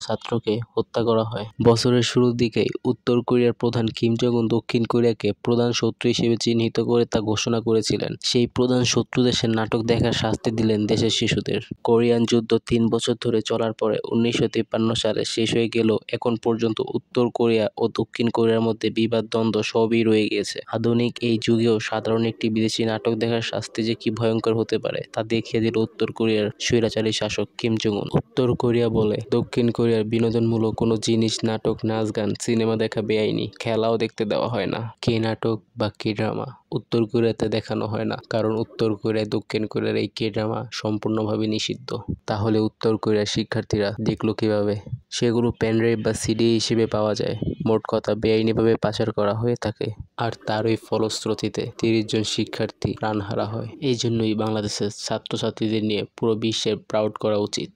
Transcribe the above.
ছাত্রকে হত্যা করা হয়। বছরের শুরুর দিকেই উত্তর কোরিয়ার প্রধান কিম জং উন দক্ষিণ কোরিয়াকে প্রধান শত্রু হিসেবে চিহ্নিত করে তা ঘোষণা করেছিলেন। সেই প্রধান শত্রু দেশের নাটক দেখার শাস্তি দিলেন দেশের শিশুদের। কোরিয়ান যুদ্ধ 3 বছর ধরে চলার পরে 1953 সালে শেষ হয়ে গেলেও এখন পর্যন্ত উত্তর কোরিয়া ও দক্ষিণ কোরিয়ার মধ্যে বিবাদ দ্বন্দ্ব সবই রয়ে গিয়েছে। আধুনিক এই যুগেও সাধারণ একটি বিদেশি নাটক দেখার শাস্তি যে কি ভয়ঙ্কর হতে পারে তা দেখিয়ে দিল উত্তর কোরিয়ার স্বৈরাচারী শাসক কিম জং উন। উত্তর কোরিয়া বলে দক্ষিণ কোরিয়ার বিনোদনমূলক কোনো জিনিস, নাটক, নাচ, গান, সিনেমা দেখা বেআইনি, খেলাও দেখতে দেওয়া হয় না। কে নাটক বা কে ড্রামা উত্তর কোরিয়াতে দেখানো হয় না, কারণ উত্তর কোরিয়ায় দক্ষিণ কোরিয়ার এই কে ড্রামা সম্পূর্ণভাবে নিষিদ্ধ। তাহলে উত্তর কোরিয়ার শিক্ষার্থীরা দেখলো কিভাবে? সেগুলো পেনড্রাইভ বা সিডি হিসেবে পাওয়া যায়। মোট কথা বেআইনিভাবে পাচার করা হয়ে থাকে, আর তারই ফলশ্রুতিতে 30 জন শিক্ষার্থী প্রাণহারা হয়। এই জন্যই বাংলাদেশের ছাত্রছাত্রীদের নিয়ে পুরো বিশ্বের প্রাউড করা উচিত।